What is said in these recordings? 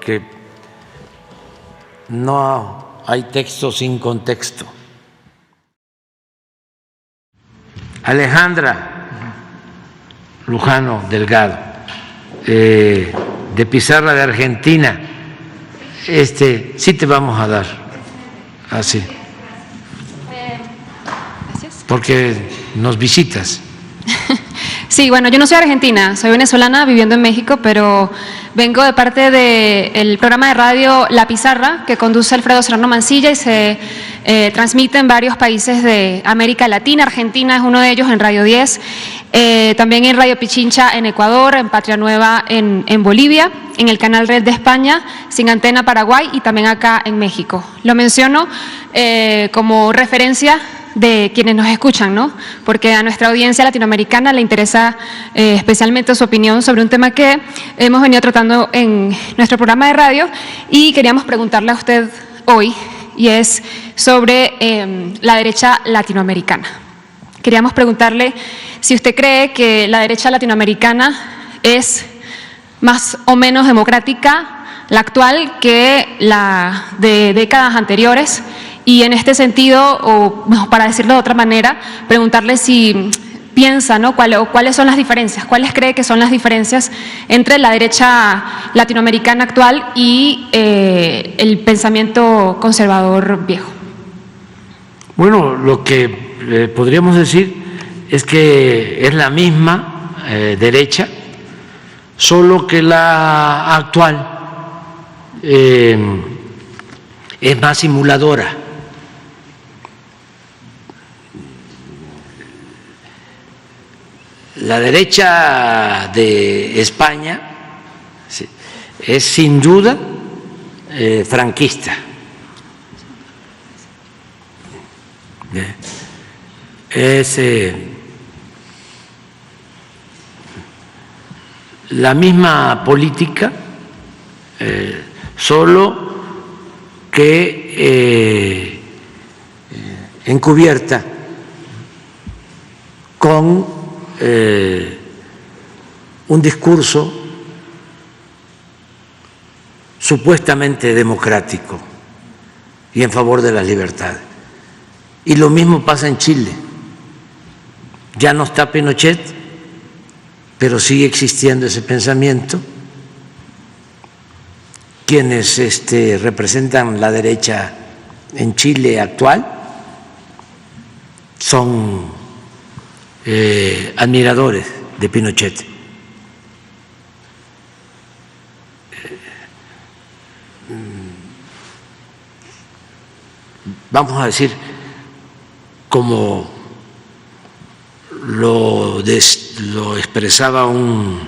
porque no hay texto sin contexto. Alejandra Lujano Delgado, de Pizarra de Argentina, sí te vamos a dar, así, porque nos visitas. Sí, bueno, yo no soy argentina, soy venezolana viviendo en México, pero vengo de parte del programa de radio La Pizarra, que conduce Alfredo Serrano Mancilla y se transmite en varios países de América Latina. Argentina es uno de ellos, en Radio 10, también en Radio Pichincha en Ecuador, en Patria Nueva en Bolivia, en el canal Red de España, Sin Antena Paraguay y también acá en México. Lo menciono como referencia de quienes nos escuchan, ¿no? Porque a nuestra audiencia latinoamericana le interesa especialmente su opinión sobre un tema que hemos venido tratando en nuestro programa de radio y queríamos preguntarle a usted hoy, y es sobre la derecha latinoamericana. Queríamos preguntarle si usted cree que la derecha latinoamericana es más o menos democrática, la actual, que la de décadas anteriores. Y en este sentido, o para decirlo de otra manera, preguntarle si piensa, ¿no?, cuáles son las diferencias, cuáles cree que son las diferencias entre la derecha latinoamericana actual y el pensamiento conservador viejo. Bueno, lo que podríamos decir es que es la misma derecha, solo que la actual es más simuladora. La derecha de España es sin duda franquista. Es la misma política, solo que encubierta con un discurso supuestamente democrático y en favor de las libertades. Y lo mismo pasa en Chile. Ya no está Pinochet, pero sigue existiendo ese pensamiento. Quienes representan la derecha en Chile actual son admiradores de Pinochet. Vamos a decir, como lo expresaba un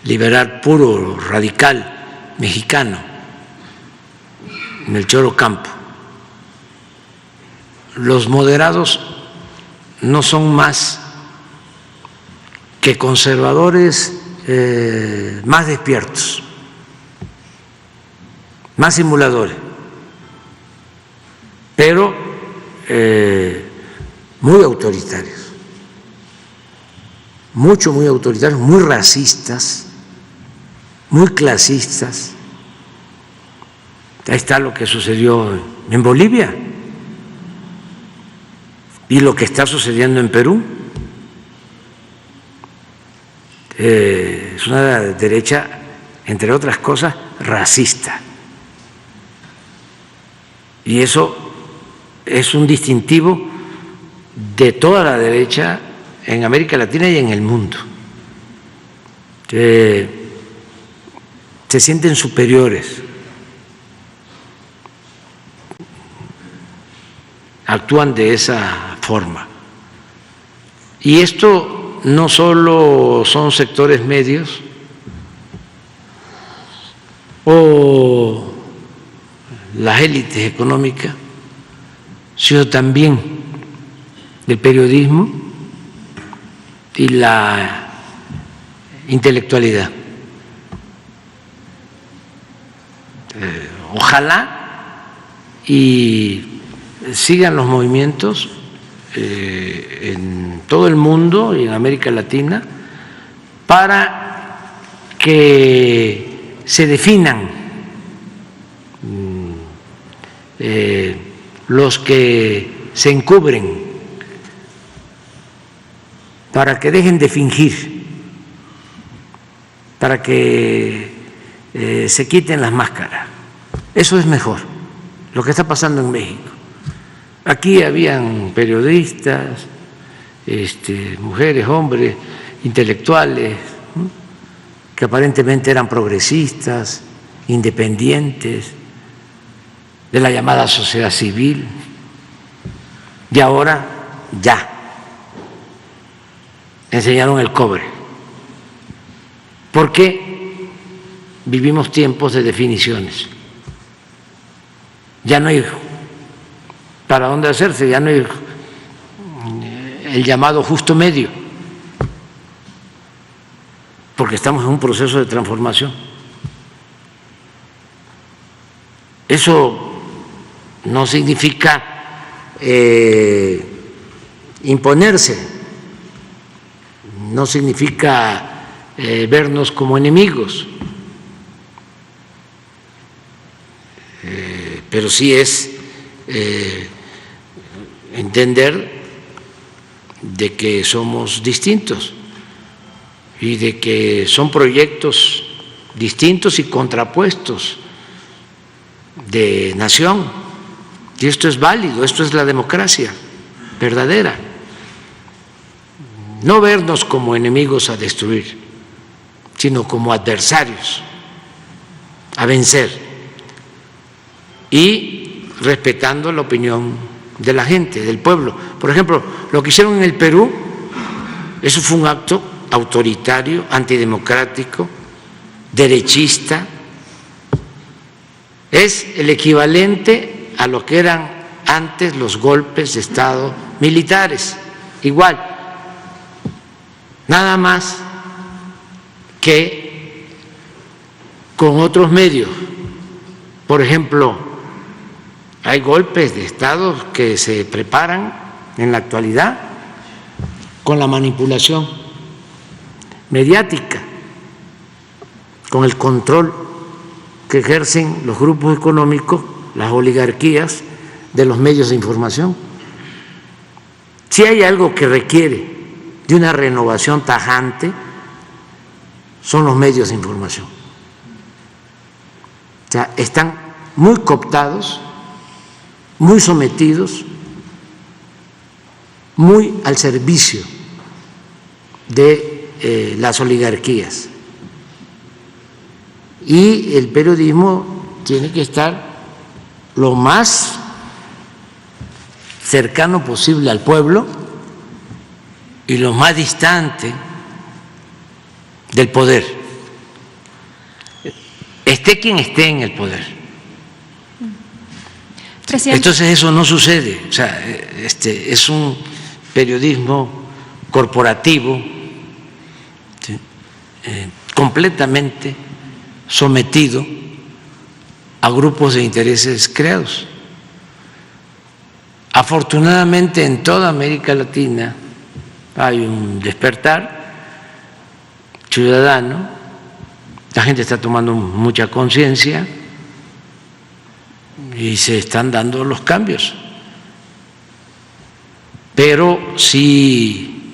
liberal puro, radical, mexicano, Melchor Ocampo, los moderados no son más que conservadores más despiertos, más simuladores, pero muy autoritarios, muy autoritarios, muy racistas, muy clasistas. Ahí está lo que sucedió en Bolivia y lo que está sucediendo en Perú. Es una derecha, entre otras cosas, racista. Y eso es un distintivo de toda la derecha en América Latina y en el mundo. Se sienten superiores, actúan de esa forma. Y esto no solo son sectores medios o las élites económicas, sino también el periodismo y la intelectualidad. Ojalá y sigan los movimientos en todo el mundo y en América Latina para que se definan los que se encubren, para que dejen de fingir, para que se quiten las máscaras. Eso es mejor, lo que está pasando en México. Aquí habían periodistas, mujeres, hombres, intelectuales, ¿no?, que aparentemente eran progresistas, independientes, de la llamada sociedad civil, y ahora ya enseñaron el cobre, porque vivimos tiempos de definiciones. Ya no hay para dónde hacerse, ya no hay el llamado justo medio, porque estamos en un proceso de transformación. Eso no significa imponerse, no significa vernos como enemigos, pero sí es entender de que somos distintos y de que son proyectos distintos y contrapuestos de nación, y esto es válido, esto es la democracia verdadera. No vernos como enemigos a destruir, sino como adversarios a vencer, y respetando la opinión de la gente, del pueblo. Por ejemplo, lo que hicieron en el Perú, eso fue un acto autoritario, antidemocrático, derechista. Es el equivalente a lo que eran antes los golpes de Estado militares, igual, nada más que con otros medios. Por ejemplo, hay golpes de Estado que se preparan en la actualidad con la manipulación mediática, con el control que ejercen los grupos económicos, las oligarquías de los medios de información. Si hay algo que requiere de una renovación tajante, son los medios de información. O sea, están muy cooptados, muy sometidos, muy al servicio de las oligarquías. Y el periodismo tiene que estar lo más cercano posible al pueblo y lo más distante del poder, esté quien esté en el poder. Presidente. Entonces eso no sucede, o sea, es un periodismo corporativo, ¿sí?, completamente sometido a grupos de intereses creados. Afortunadamente en toda América Latina hay un despertar ciudadano, la gente está tomando mucha conciencia y se están dando los cambios, pero sí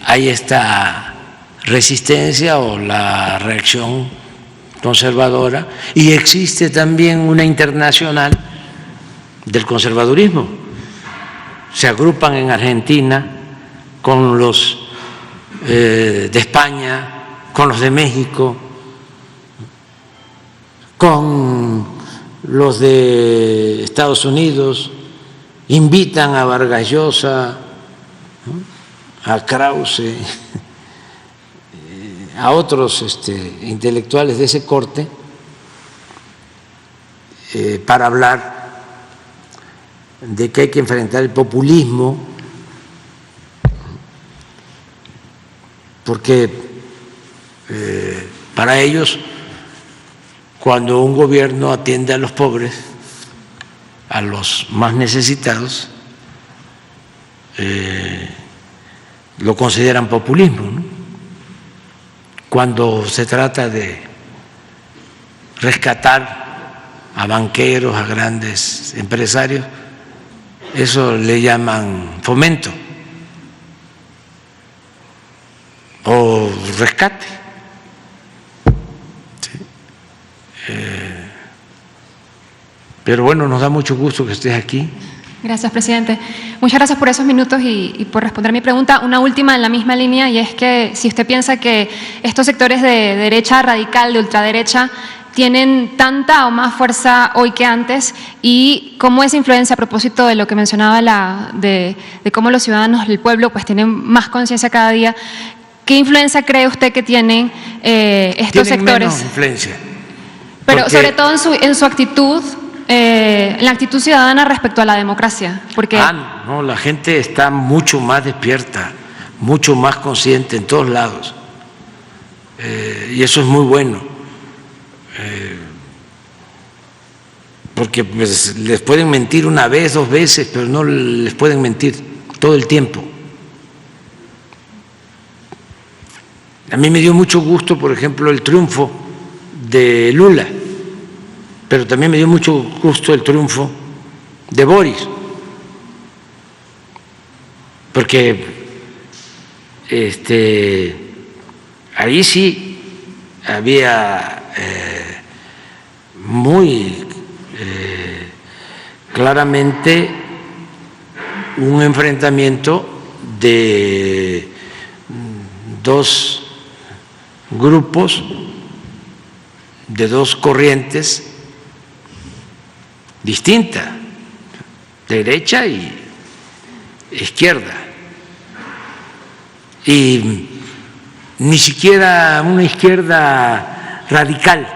hay esta resistencia o la reacción conservadora, y existe también una internacional del conservadurismo. Se agrupan en Argentina con los de España, con los de México, con los de Estados Unidos, invitan a Vargas Llosa, ¿no?, a Krause, a otros intelectuales de ese corte, para hablar de que hay que enfrentar el populismo, porque para ellos, cuando un gobierno atiende a los pobres, a los más necesitados, lo consideran populismo, ¿no? Cuando se trata de rescatar a banqueros, a grandes empresarios, eso le llaman fomento o rescate. ¿Sí? Pero bueno, nos da mucho gusto que estés aquí. Gracias, presidente. Muchas gracias por esos minutos y por responder mi pregunta. Una última en la misma línea, y es que si usted piensa que estos sectores de derecha radical, de ultraderecha, tienen tanta o más fuerza hoy que antes, y cómo esa influencia, a propósito de lo que mencionaba de cómo los ciudadanos del pueblo pues tienen más conciencia cada día, ¿qué influencia cree usted que tienen estos Tienen sectores? menos influencia. Pero Porque, sobre todo en su actitud, en la actitud ciudadana respecto a la democracia. Porque no, la gente está mucho más despierta, mucho más consciente en todos lados. Y eso es muy bueno. Porque pues, les pueden mentir una vez, 2 veces, pero no les pueden mentir todo el tiempo. A mí me dio mucho gusto, por ejemplo, el triunfo de Lula, pero también me dio mucho gusto el triunfo de Boris, porque ahí sí había muy claramente un enfrentamiento de 2 grupos, de 2 corrientes distintas, derecha y izquierda, y ni siquiera una izquierda radical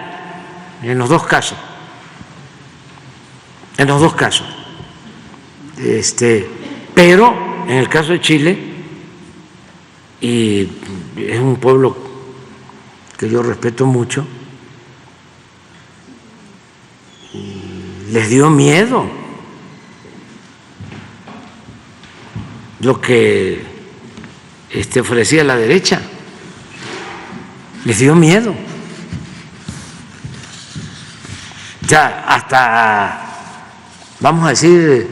en los 2 casos. En los 2 casos. Pero en el caso de Chile, y es un pueblo que yo respeto mucho, les dio miedo lo que ofrecía la derecha, les dio miedo. Ya hasta, vamos a decir,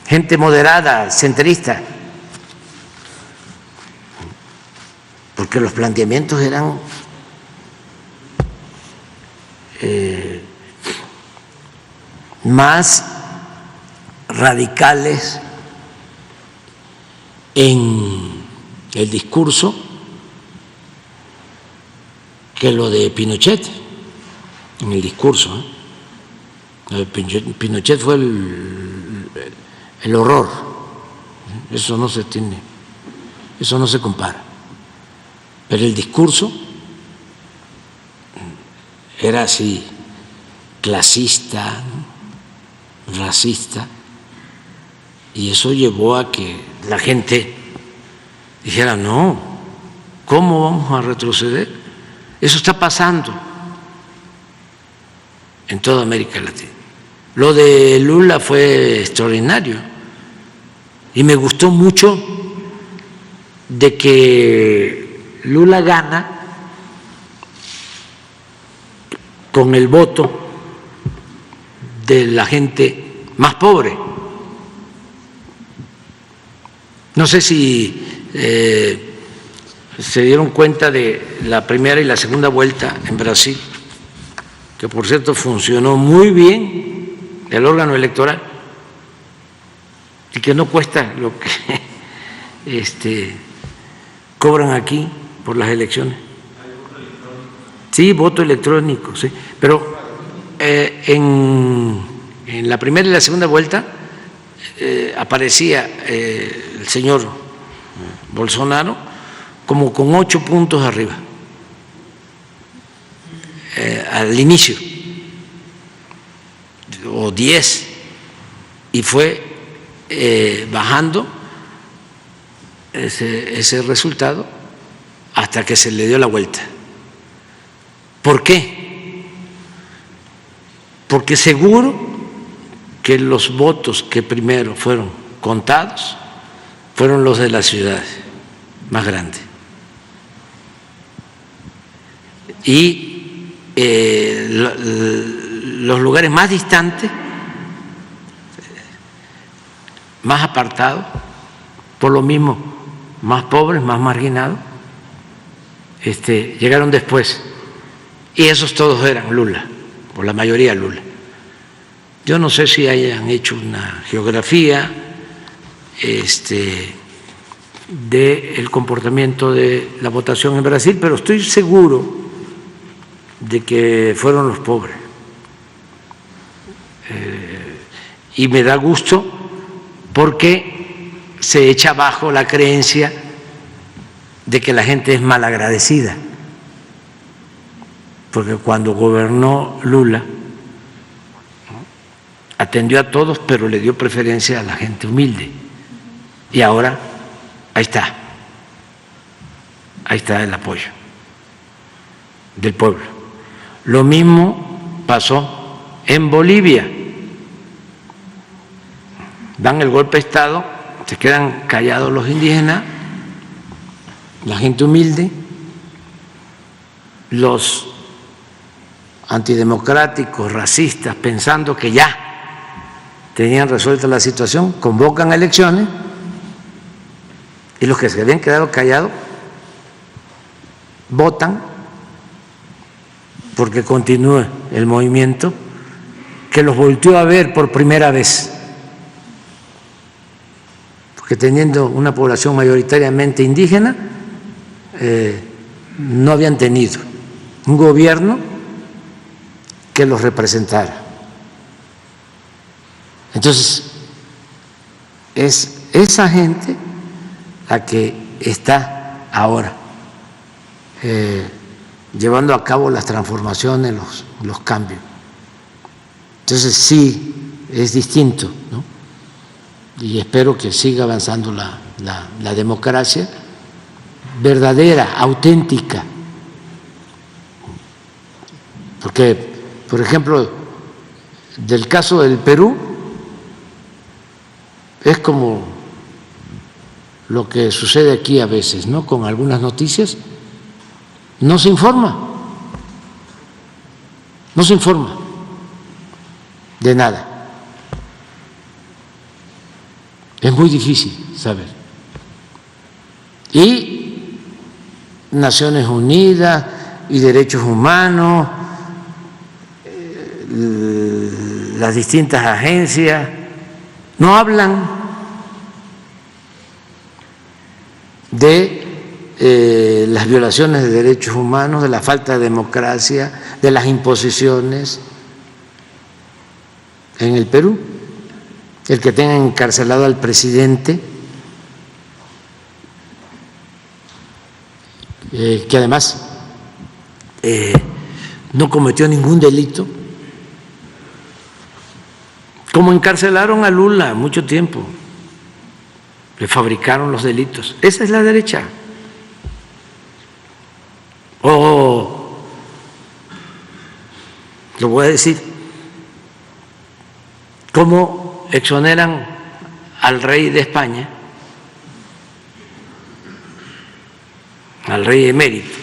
gente moderada, centrista, porque los planteamientos eran más radicales en el discurso que lo de Pinochet, en el discurso. Pinochet fue el horror, eso no se tiene, eso no se compara, pero el discurso era así, clasista, racista, y eso llevó a que la gente dijera: no, ¿cómo vamos a retroceder? Eso está pasando en toda América Latina. Lo de Lula fue extraordinario y me gustó mucho de que Lula gana con el voto de la gente más pobre. No sé si se dieron cuenta de la primera y la segunda vuelta en Brasil, que por cierto funcionó muy bien el órgano electoral y que no cuesta lo que cobran aquí por las elecciones. Sí, voto electrónico, sí, pero en la primera y la segunda vuelta aparecía el señor Bolsonaro como con 8 puntos arriba al inicio, o 10, y fue bajando ese resultado hasta que se le dio la vuelta. ¿Por qué? Porque seguro que los votos que primero fueron contados fueron los de las ciudades más grandes. Y los lugares más distantes, más apartados, por lo mismo más pobres, más marginados, llegaron después. Y esos todos eran Lula, por la mayoría Lula. Yo no sé si hayan hecho una geografía del comportamiento de la votación en Brasil, pero estoy seguro de que fueron los pobres. Y me da gusto porque se echa abajo la creencia de que la gente es malagradecida, porque cuando gobernó Lula atendió a todos, pero le dio preferencia a la gente humilde. Y ahora ahí está el apoyo del pueblo. Lo mismo pasó en Bolivia. Dan el golpe de Estado, se quedan callados los indígenas, la gente humilde, los antidemocráticos, racistas, pensando que ya tenían resuelta la situación, convocan elecciones y los que se habían quedado callados votan porque continúe el movimiento que los volteó a ver por primera vez, porque teniendo una población mayoritariamente indígena, no habían tenido un gobierno que los representara. Entonces, es esa gente la que está ahora llevando a cabo las transformaciones, los cambios. Entonces sí, es distinto, ¿no? Y espero que siga avanzando la democracia verdadera, auténtica. Porque, por ejemplo, del caso del Perú, es como lo que sucede aquí a veces, ¿no? Con algunas noticias no se informa de nada. Es muy difícil saber. Y Naciones Unidas y derechos humanos, las distintas agencias no hablan de las violaciones de derechos humanos, de la falta de democracia, de las imposiciones en el Perú. El que tengan encarcelado al presidente, que además no cometió ningún delito, como encarcelaron a Lula mucho tiempo, le fabricaron los delitos. Esa es la derecha. Lo voy a decir, cómo exoneran al rey de España, al rey emérito,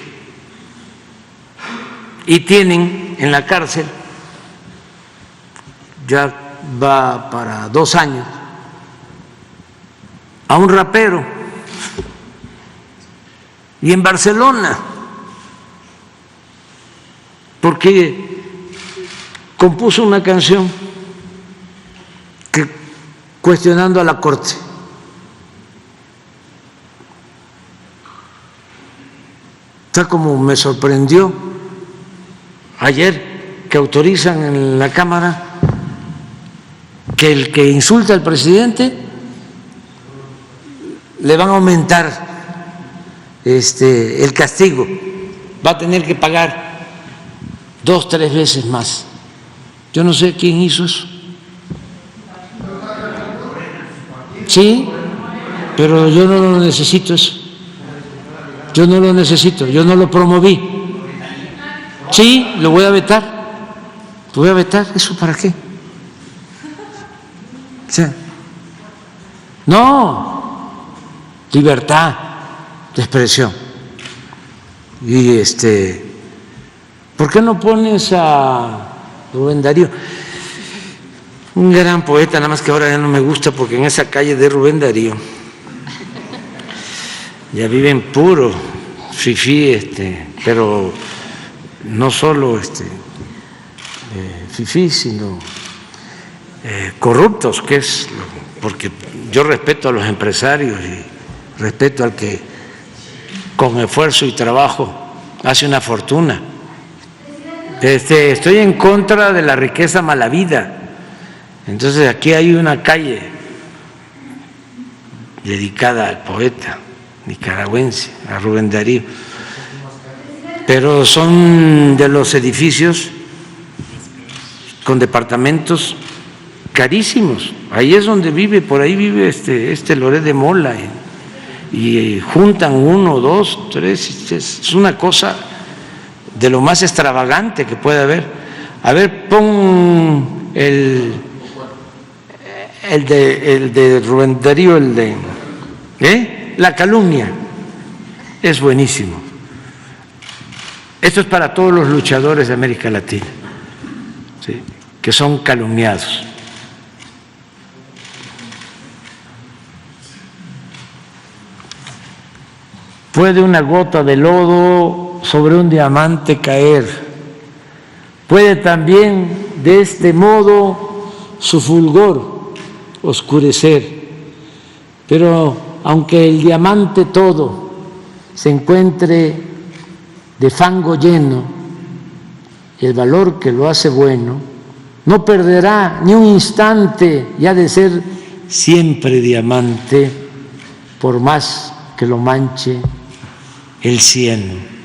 y tienen en la cárcel, ya va para 2 años, a un rapero, y en Barcelona, porque compuso una canción cuestionando a la Corte. Está como me sorprendió ayer que autorizan en la Cámara que el que insulta al presidente le van a aumentar el castigo, va a tener que pagar 2, 3 veces más. Yo no sé quién hizo eso. Sí, pero yo no lo necesito eso. Yo no lo necesito, yo no lo promoví. Sí, lo voy a vetar. ¿Lo voy a vetar? ¿Eso para qué? O sea, no, libertad de expresión. Y ¿Por qué no pones a Rubén Darío? Un gran poeta, nada más que ahora ya no me gusta porque en esa calle de Rubén Darío ya viven puro fifí, pero no solo fifí, sino corruptos, que es, porque yo respeto a los empresarios y respeto al que con esfuerzo y trabajo hace una fortuna. Estoy en contra de la riqueza malavida. Entonces aquí hay una calle dedicada al poeta nicaragüense, a Rubén Darío, pero son de los edificios con departamentos carísimos. Ahí es donde vive, por ahí vive Loret de Mola, y juntan 1, 2, 3, es una cosa de lo más extravagante que puede haber. A ver, pon el de Rubén Darío, la calumnia, es buenísimo. Esto es para todos los luchadores de América Latina, ¿sí?, que son calumniados. Puede una gota de lodo sobre un diamante caer, puede también de este modo su fulgor oscurecer, pero aunque el diamante todo se encuentre de fango lleno, el valor que lo hace bueno no perderá ni un instante y ha de ser siempre diamante, por más que lo manche el cieno.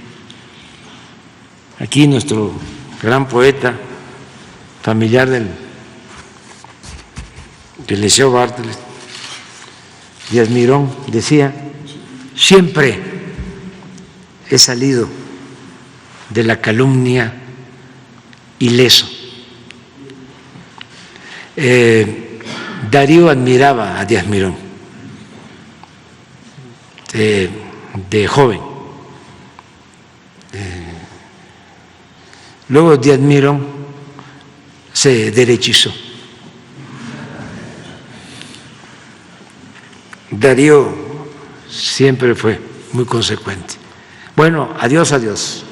Aquí nuestro gran poeta, familiar del Liceo Bartlett, Díaz Mirón, decía: siempre he salido de la calumnia ileso. Darío admiraba a Díaz Mirón de joven. Luego Díaz Mirón se derechizó. Darío siempre fue muy consecuente. Bueno, adiós, adiós.